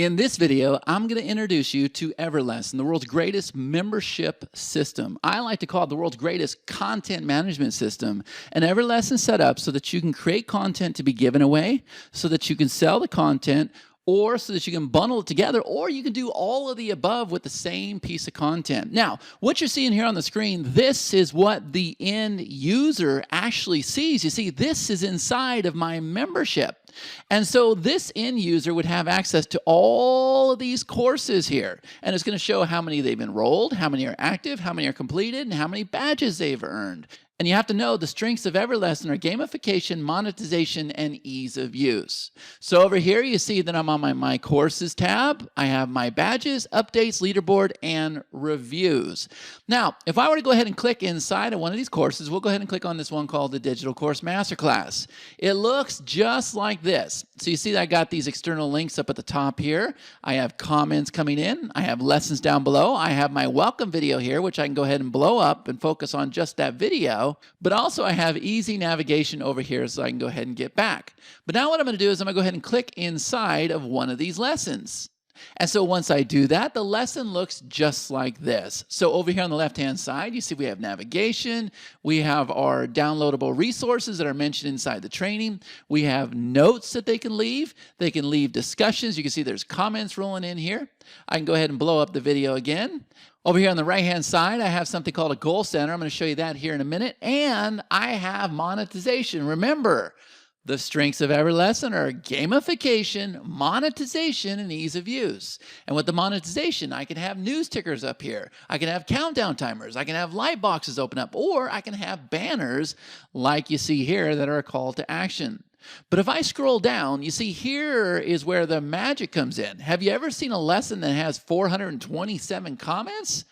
In this video, I'm going to introduce you to EverLesson, the world's greatest membership system. I like to call it the world's greatest content management system. And EverLesson is set up so that you can create content to be given away, so that you can sell the content, or so that you can bundle it together, or you can do all of the above with the same piece of content. Now, what you're seeing here on the screen, this is what the end user actually sees. You see, this is inside of my membership. And so this end user would have access to all of these courses here. And it's going to show how many they've enrolled, how many are active, how many are completed, and how many badges they've earned. And you have to know the strengths of EverLesson are gamification, monetization, and ease of use. So over here, you see that I'm on my Courses tab. I have my badges, updates, leaderboard, and reviews. Now, if I were to go ahead and click inside of one of these courses, we'll go ahead and click on this one called the Digital Course Masterclass. It looks just like this. So you see that I got these external links up at the top here. I have comments coming in. I have lessons down below. I have my welcome video here, which I can go ahead and blow up and focus on just that video. But also I have easy navigation over here so I can go ahead and get back. But now what I'm going to do is I'm going to go ahead and click inside of one of these lessons. And so once I do that, the lesson looks just like this. So over here on the left-hand side, you see we have navigation. We have our downloadable resources that are mentioned inside the training. We have notes that they can leave. They can leave discussions. You can see there's comments rolling in here. I can go ahead and blow up the video again. Over here on the right-hand side, I have something called a goal center. I'm going to show you that here in a minute. And I have monetization. Remember, the strengths of EverLesson are gamification, monetization, and ease of use. And with the monetization, I can have news tickers up here. I can have countdown timers. I can have light boxes open up. Or I can have banners like you see here that are a call to action. But if I scroll down, you see here is where the magic comes in. Have you ever seen a lesson that has 427 comments?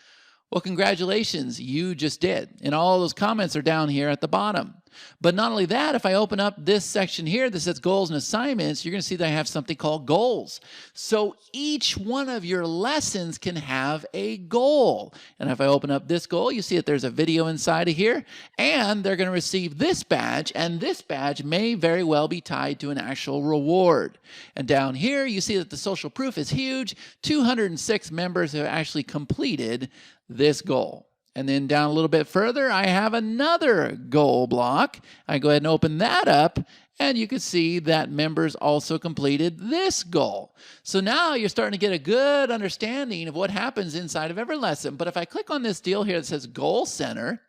Well, congratulations, you just did. And all those comments are down here at the bottom. But not only that, if I open up this section here that says goals and assignments, you're going to see that I have something called goals. So each one of your lessons can have a goal. And if I open up this goal, you see that there's a video inside of here, and they're going to receive this badge, and this badge may very well be tied to an actual reward. And down here, you see that the social proof is huge. 206 members have actually completed this goal. And then down a little bit further, I have another goal block. I go ahead and open that up, and you can see that members also completed this goal. So now you're starting to get a good understanding of what happens inside of EverLesson. But if I click on this deal here that says Goal Center,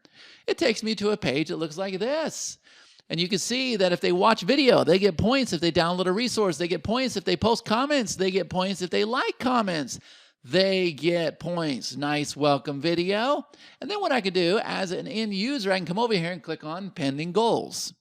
it takes me to a page that looks like this. And you can see that if they watch video, they get points. If they download a resource, they get points. If they post comments, they get points. If they like comments, they get points. Nice welcome video. And then what I could do as an end user, I can come over here and click on pending goals.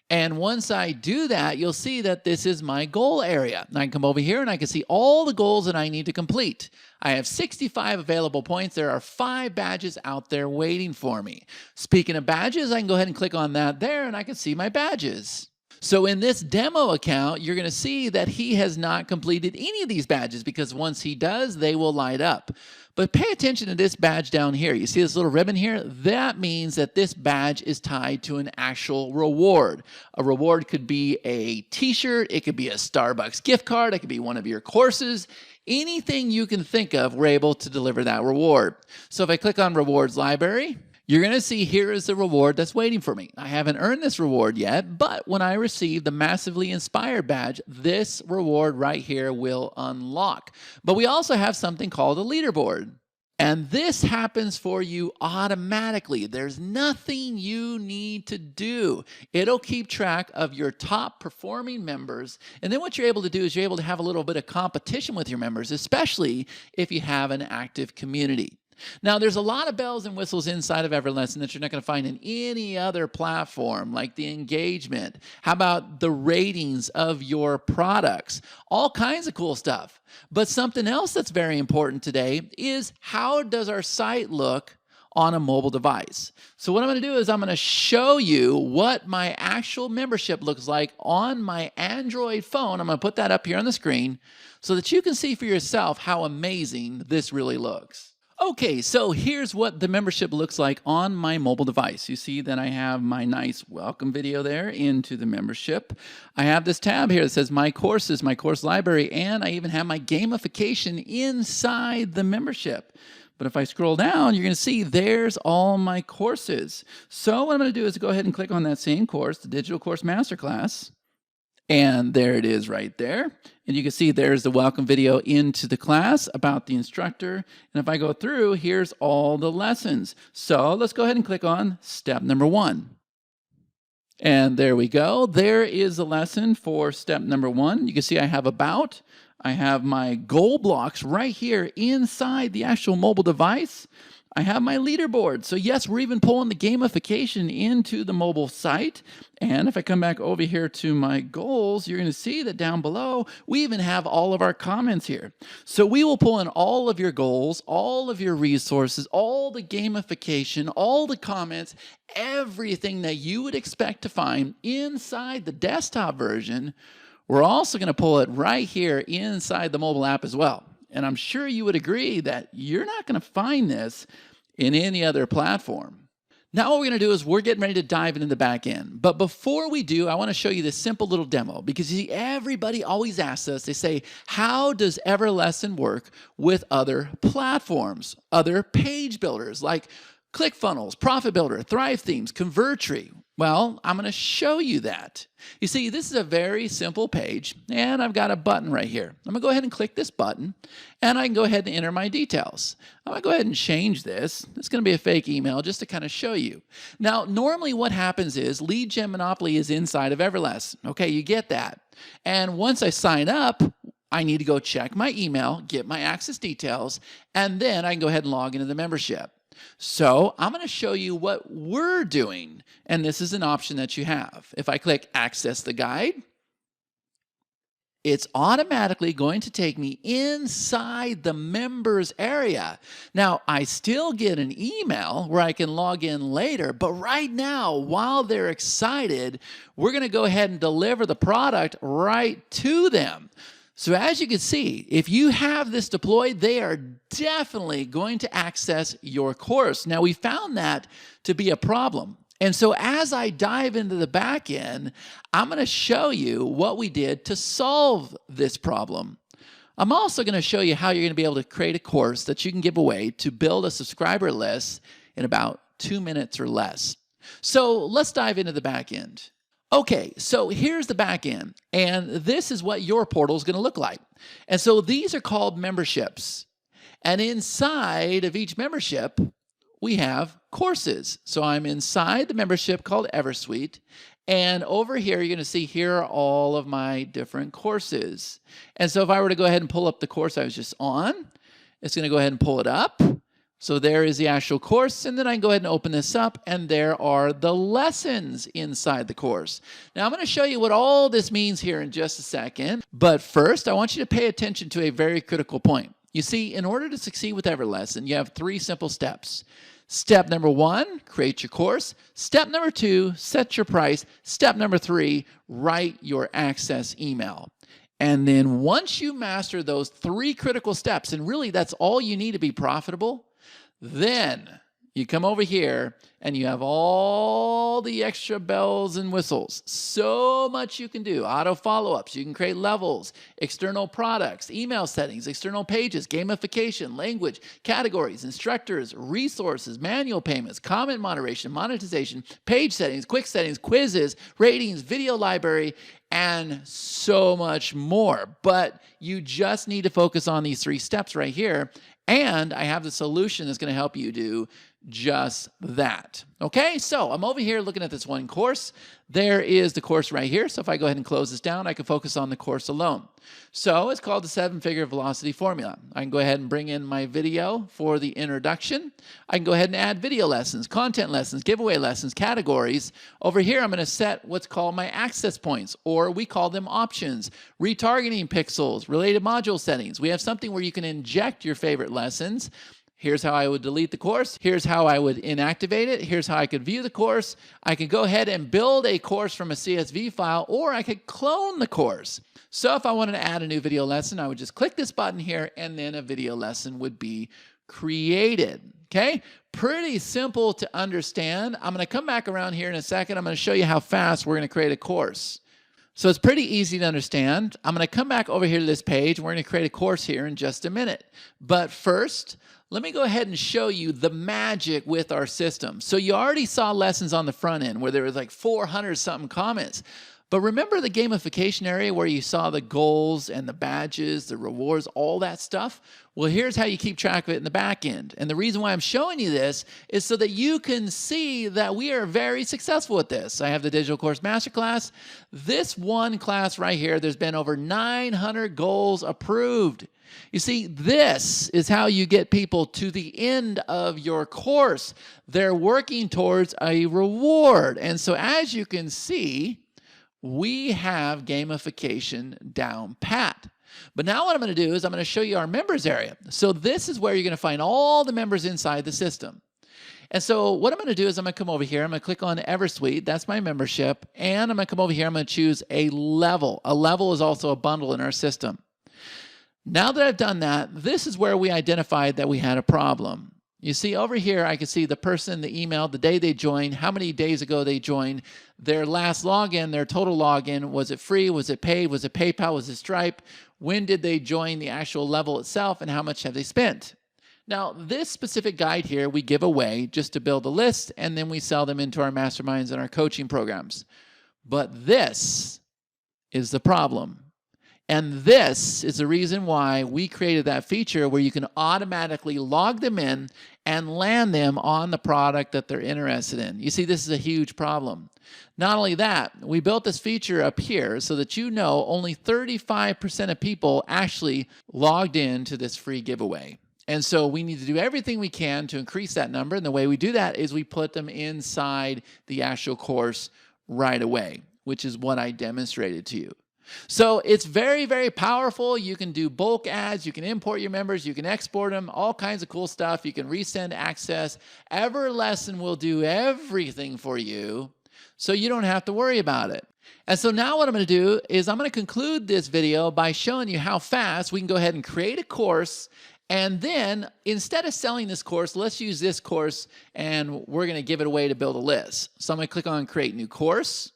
And once I do that, you'll see that this is my goal area. And I can come over here and I can see all the goals that I need to complete. I have 65 available points. There are 5 badges out there waiting for me. Speaking of badges, I can go ahead and click on that there and I can see my badges. So in this demo account, you're going to see that he has not completed any of these badges because once he does, they will light up. But pay attention to this badge down here. You see this little ribbon here? That means that this badge is tied to an actual reward. A reward could be a t-shirt. It could be a Starbucks gift card. It could be one of your courses. Anything you can think of, we're able to deliver that reward. So if I click on Rewards Library, you're going to see here is the reward that's waiting for me. I haven't earned this reward yet, but when I receive the Massively Inspired badge, this reward right here will unlock. But we also have something called a leaderboard. And this happens for you automatically. There's nothing you need to do. It'll keep track of your top performing members. And then what you're able to do is you're able to have a little bit of competition with your members, especially if you have an active community. Now, there's a lot of bells and whistles inside of EverLesson that you're not going to find in any other platform, like the engagement. How about the ratings of your products? All kinds of cool stuff. But something else that's very important today is how does our site look on a mobile device? So what I'm going to do is I'm going to show you what my actual membership looks like on my Android phone. I'm going to put that up here on the screen so that you can see for yourself how amazing this really looks. Okay, so here's what the membership looks like on my mobile device. You see that I have my nice welcome video there into the membership. I have this tab here that says my courses, my course library, and I even have my gamification inside the membership. But if I scroll down, you're going to see there's all my courses. So what I'm going to do is go ahead and click on that same course, the Digital Course Masterclass. And there it is right there. And you can see there's the welcome video into the class about the instructor. And if I go through, here's all the lessons. So let's go ahead and click on step number 1. And there we go. There is a lesson for step number 1. You can see I have about. I have my goal blocks right here inside the actual mobile device. I have my leaderboard. So yes, we're even pulling the gamification into the mobile site. And if I come back over here to my goals, you're going to see that down below, we even have all of our comments here. So we will pull in all of your goals, all of your resources, all the gamification, all the comments, everything that you would expect to find inside the desktop version. We're also going to pull it right here inside the mobile app as well. And I'm sure you would agree that you're not going to find this in any other platform. Now what we're going to do is we're getting ready to dive into the back end. But before we do, I want to show you this simple little demo because you see, everybody always asks us, they say, how does EverLesson work with other platforms, other page builders like ClickFunnels, Profit Builder, Thrive Themes, Convertri? Well, I'm going to show you that. You see, this is a very simple page, and I've got a button right here. I'm going to go ahead and click this button, and I can go ahead and enter my details. I'm going to go ahead and change this. It's going to be a fake email just to kind of show you. Now, normally what happens is Lead Gen Monopoly is inside of EverLesson. Okay, you get that. And once I sign up, I need to go check my email, get my access details, and then I can go ahead and log into the membership. So I'm going to show you what we're doing, and this is an option that you have. If I click Access the Guide, it's automatically going to take me inside the members area. Now, I still get an email where I can log in later, but right now, while they're excited, we're going to go ahead and deliver the product right to them. So as you can see, if you have this deployed, they are definitely going to access your course. Now, we found that to be a problem. And so as I dive into the back end, I'm going to show you what we did to solve this problem. I'm also going to show you how you're going to be able to create a course that you can give away to build a subscriber list in about 2 minutes or less. So let's dive into the back end. Okay, so here's the back end, and this is what your portal is going to look like. And so these are called memberships. And inside of each membership, we have courses. So I'm inside the membership called EverSuite. And over here, you're going to see here are all of my different courses. And so if I were to go ahead and pull up the course I was just on, it's going to go ahead and pull it up. So there is the actual course, and then I can go ahead and open this up, and there are the lessons inside the course. Now, I'm going to show you what all this means here in just a second, but first, I want you to pay attention to a very critical point. You see, in order to succeed with EverLesson, you have 3 simple steps. Step number 1, create your course. Step number 2, set your price. Step number 3, write your access email. And then once you master those 3 critical steps, and really that's all you need to be profitable, then you come over here and you have all the extra bells and whistles. So much you can do. Auto follow-ups. You can create levels, external products, email settings, external pages, gamification, language, categories, instructors, resources, manual payments, comment moderation, monetization, page settings, quick settings, quizzes, ratings, video library, and so much more. But you just need to focus on these 3 steps right here. And I have the solution that's going to help you do just that. Okay, so I'm over here looking at this one course. There is the course right here. So if I go ahead and close this down, I can focus on the course alone. So it's called the 7-Figure Velocity Formula. I can go ahead and bring in my video for the introduction. I can go ahead and add video lessons, content lessons, giveaway lessons, categories. Over here, I'm going to set what's called my access points, or we call them options, retargeting pixels, related module settings. We have something where you can inject your favorite lessons. Here's how I would delete the course. Here's how I would inactivate it. Here's how I could view the course. I could go ahead and build a course from a CSV file, or I could clone the course. So if I wanted to add a new video lesson, I would just click this button here, and then a video lesson would be created. Okay, pretty simple to understand. I'm going to come back around here in a second. I'm going to show you how fast we're going to create a course. So it's pretty easy to understand. I'm going to come back over here to this page, and we're going to create a course here in just a minute. But first, let me go ahead and show you the magic with our system. So you already saw lessons on the front end where there was like 400 something comments. But remember the gamification area where you saw the goals and the badges, the rewards, all that stuff? Well, here's how you keep track of it in the back end. And the reason why I'm showing you this is so that you can see that we are very successful at this. I have the Digital Course Masterclass. This one class right here, there's been over 900 goals approved. You see, this is how you get people to the end of your course. They're working towards a reward. And so as you can see, we have gamification down pat. But now what I'm going to do is I'm going to show you our members area. So this is where you're going to find all the members inside the system. And so what I'm going to do is I'm going to come over here. I'm going to click on EverSuite. That's my membership. And I'm going to come over here. I'm going to choose a level. A level is also a bundle in our system. Now that I've done that, this is where we identified that we had a problem. You see over here, I can see the person, the email, the day they joined, how many days ago they joined, their last login, their total login. Was it free? Was it paid? Was it PayPal? Was it Stripe? When did they join the actual level itself, and how much have they spent? Now, this specific guide here, we give away just to build a list, and then we sell them into our masterminds and our coaching programs. But this is the problem. And this is the reason why we created that feature where you can automatically log them in and land them on the product that they're interested in. You see, this is a huge problem. Not only that, we built this feature up here so that you know only 35% of people actually logged in to this free giveaway. And so we need to do everything we can to increase that number. And the way we do that is we put them inside the actual course right away, which is what I demonstrated to you. So it's very, very powerful. You can do bulk ads. You can import your members. You can export them, all kinds of cool stuff. You can resend access. EverLesson will do everything for you so you don't have to worry about it. And so now what I'm going to do is I'm going to conclude this video by showing you how fast we can go ahead and create a course. And then instead of selling this course, let's use this course and we're going to give it away to build a list. So I'm going to click on Create New Course.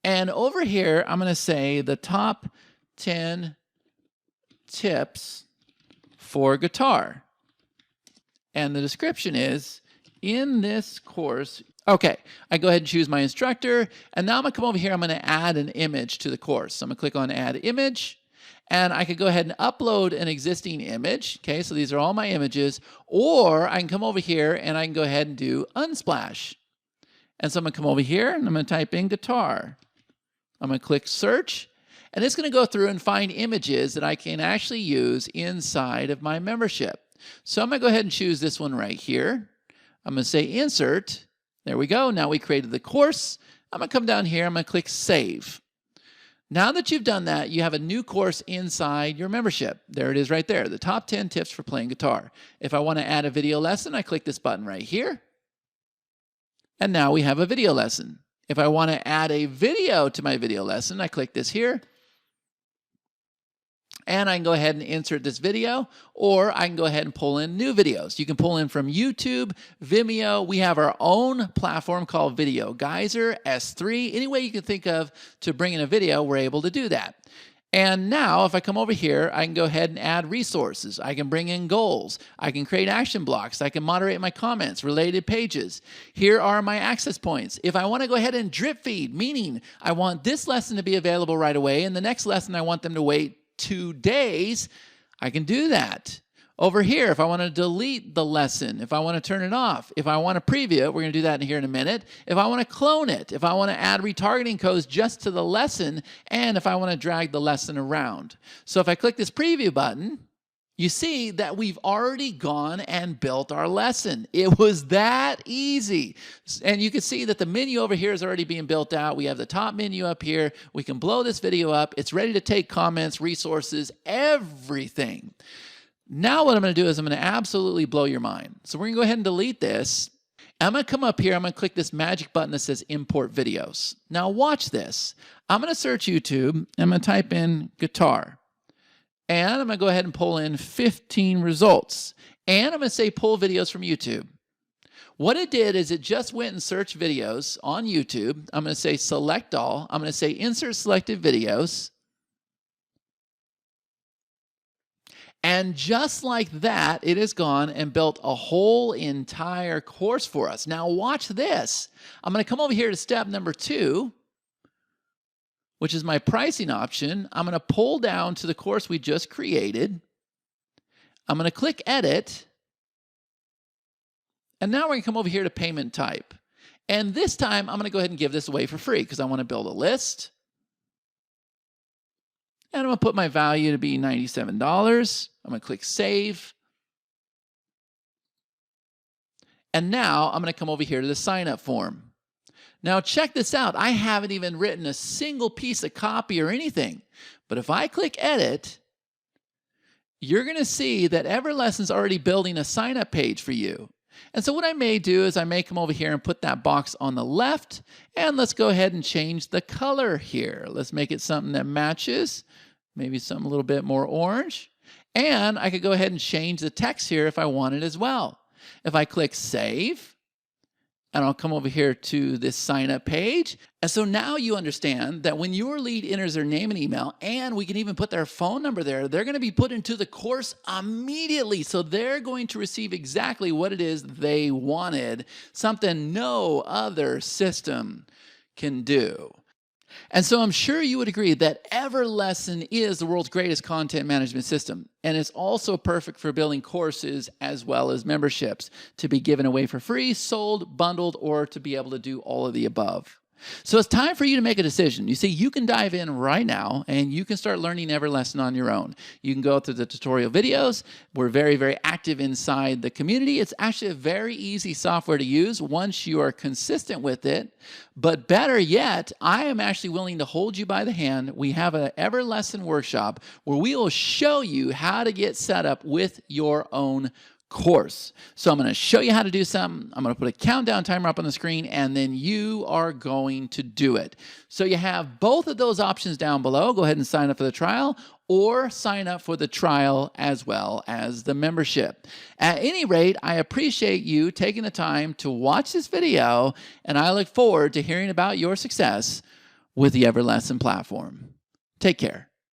And over here, I'm going to say the top 10 tips for guitar. And the description is, in this course, okay, I go ahead and choose my instructor. And now I'm going to come over here. I'm going to add an image to the course. So I'm going to click on Add Image. And I could go ahead and upload an existing image. Okay, so these are all my images. Or I can come over here and I can go ahead and do Unsplash. And so I'm going to come over here and I'm going to type in guitar. I'm going to click search, and it's going to go through and find images that I can actually use inside of my membership. So I'm going to go ahead and choose this one right here. I'm going to say insert. There we go. Now we created the course. I'm going to come down here. I'm going to click save. Now that you've done that, you have a new course inside your membership. There it is right there, the top 10 tips for playing guitar. If I want to add a video lesson, I click this button right here. And now we have a video lesson. If I want to add a video to my video lesson, I click this here. And I can go ahead and insert this video, or I can go ahead and pull in new videos. You can pull in from YouTube, Vimeo. We have our own platform called Video Geyser, S3. Any way you can think of to bring in a video, we're able to do that. And now, if I come over here, I can go ahead and add resources. I can bring in goals. I can create action blocks. I can moderate my comments, related pages. Here are my access points. If I want to go ahead and drip feed, meaning I want this lesson to be available right away, and the next lesson I want them to wait 2 days, I can do that. Over here, if I want to delete the lesson, if I want to turn it off, if I want to preview it, we're going to do that in here in a minute. If I want to clone it, if I want to add retargeting codes just to the lesson, and if I want to drag the lesson around. So if I click this preview button, you see that we've already gone and built our lesson. It was that easy. And you can see that the menu over here is already being built out. We have the top menu up here. We can blow this video up. It's ready to take comments, resources, everything. Now what I'm going to do is I'm going to absolutely blow your mind. So we're going to go ahead and delete this. I'm going to come up here. I'm going to click this magic button that says Import Videos. Now watch this. I'm going to search YouTube. I'm going to type in guitar. And I'm going to go ahead and pull in 15 results. And I'm going to say pull videos from YouTube. What it did is it just went and searched videos on YouTube. I'm going to say select all. I'm going to say insert selected videos. And just like that, it has gone and built a whole entire course for us. Now watch this. I'm going to come over here to step number 2, which is my pricing option. I'm going to pull down to the course we just created. I'm going to click edit. And now we're going to come over here to payment type. And this time I'm going to go ahead and give this away for free because I want to build a list. And I'm going to put my value to be $97. I'm going to click save. And now I'm going to come over here to the sign up form. Now check this out. I haven't even written a single piece of copy or anything. But if I click edit, you're going to see that EverLesson's already building a sign up page for you. And so what I may do is I may come over here and put that box on the left, and let's go ahead and change the color here. Let's make it something that matches, maybe something a little bit more orange. And I could go ahead and change the text here if I wanted as well. If I click save, and I'll come over here to this sign up page. And so now you understand that when your lead enters their name and email, and we can even put their phone number there, they're going to be put into the course immediately. So they're going to receive exactly what it is they wanted, something no other system can do. And so I'm sure you would agree that EverLesson is the world's greatest content management system. And it's also perfect for building courses as well as memberships to be given away for free, sold, bundled, or to be able to do all of the above. So it's time for you to make a decision. You see, you can dive in right now and you can start learning EverLesson on your own. You can go through the tutorial videos. We're very, very active inside the community. It's actually a very easy software to use once you are consistent with it. But better yet, I am actually willing to hold you by the hand. We have an EverLesson workshop where we will show you how to get set up with your own course. So I'm going to show you how to do something. I'm going to put a countdown timer up on the screen, and then you are going to do it. So you have both of those options down below. Go ahead and sign up for the trial, or sign up for the trial as well as the membership. At any rate, I appreciate you taking the time to watch this video, and I look forward to hearing about your success with the EverLesson platform. Take care.